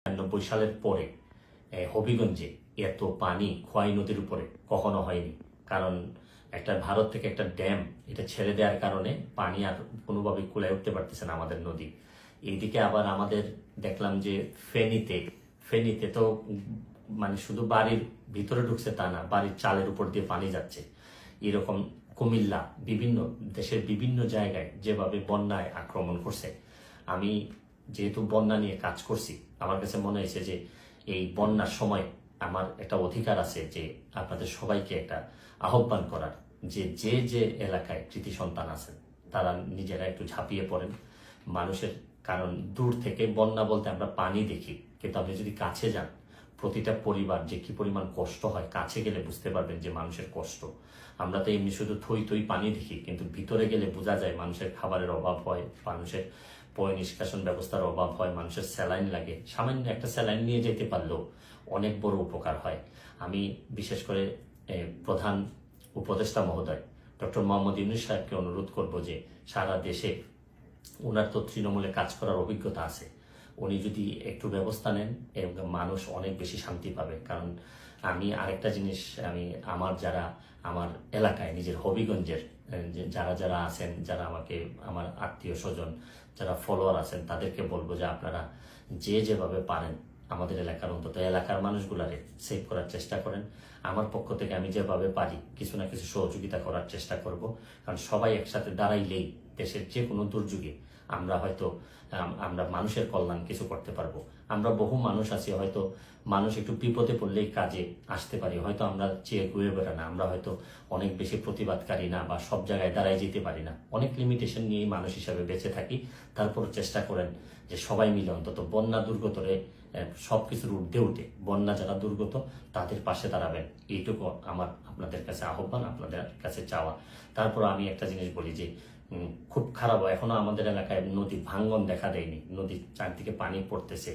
৯৯ সালের পরে হবিগঞ্জে এত পানি খোয়াই নদীর উপরে কখনো হয়নি। কারণ একটা ভারত থেকে একটা ড্যাম এটা ছেড়ে দেওয়ার কারণে পানি আর কোনোভাবে কুলায় উঠতে পারতেছে না আমাদের নদী। এইদিকে আবার আমাদের দেখলাম যে ফেনীতে তো মানে শুধু বাড়ির ভিতরে ঢুকছে তা না, বাড়ির চালের উপর দিয়ে পানি যাচ্ছে। এরকম কুমিল্লা বিভিন্ন দেশের বিভিন্ন জায়গায় যেভাবে বন্যায় আক্রমণ করছে, আমি যেহেতু বন্যা নিয়ে কাজ করছি, আমার কাছে মনে হয়েছে যে এই বন্যার সময় আমার একটা অধিকার আছে যে আপনাদের সবাইকে একটা আহ্বান করার, যে যে যে এলাকায় কৃতি সন্তান আছেন তারা নিজেরা একটু ঝাঁপিয়ে পড়েন মানুষের। কারণ দূর থেকে বন্যা বলতে আমরা পানি দেখি, কিন্তু আপনি যদি কাছে যান, প্রতিটা পরিবার যে কি পরিমাণ কষ্ট হয় কাছে গেলে বুঝতে পারবেন যে মানুষের কষ্ট। আমরা তো এমনি শুধু থই থই পানি দেখি, কিন্তু ভিতরে গেলে বোঝা যায় মানুষের খাবারের অভাব হয়, মানুষের পয় নিষ্কাশন ব্যবস্থার অভাব হয়, মানুষের স্যালাইন লাগে। সামান্য একটা স্যালাইন নিয়ে যেতে পারলেও অনেক বড় উপকার হয়। আমি বিশেষ করে প্রধান উপদেষ্টা মহোদয় ডক্টর মোহাম্মদ ইউনূস সাহেবকে অনুরোধ করব যে সারা দেশে ওনার তো তৃণমূলে কাজ করার অভিজ্ঞতা আছে, উনি যদি একটু ব্যবস্থা নেন এবং মানুষ অনেক বেশি শান্তি পাবে। কারণ আমি আরেকটা জিনিস, আমি আমার এলাকায় নিজের হবিগঞ্জের যারা যারা আছেন, যারা আমাকে আমার আত্মীয় স্বজন যারা ফলোয়ার আছেন, তাদেরকে বলবো যে আপনারা যে যেভাবে পারেন আমাদের এলাকার অন্তত এলাকার মানুষগুলারে সেভ করার চেষ্টা করেন। আমার পক্ষ থেকে আমি যেভাবে পারি কিছু না কিছু সহযোগিতা করার চেষ্টা করব। কারণ সবাই একসাথে দাঁড়াইলেই দেশের যে কোনো দুর্যোগে আমরা মানুষের কল্যাণ কিছু করতে পারবো। আমরা বহু মানুষ আছি, হয়তো মানুষ একটু বিপদে পড়লেই কাজে আসতে পারি, হয়তো আমরা চেয়ে ঘুরে বেড়া না, আমরা হয়তো অনেক বেশি প্রতিবাদকারী না, বা সব জায়গায় দাঁড়ায় যেতে পারি না, অনেক লিমিটেশন নিয়েই মানুষ হিসাবে বেঁচে থাকি। তারপর চেষ্টা করেন যে সবাই মিলে অন্তত বন্যা দুর্গতরে সবকিছুর ঊর্ধ্বে উঠে বন্যা যারা দুর্গত তাদের পাশে দাঁড়াবেন, এইটুকু আমার আপনাদের কাছে আহ্বান, আপনাদের কাছে চাওয়া। তারপর আমি একটা জিনিস বলি যে খুব খারাপ, এখনো আমাদের এলাকায় নদী ভাঙ্গন দেখা দেয়নি, নদীর চারদিকে পানি পড়তেছে।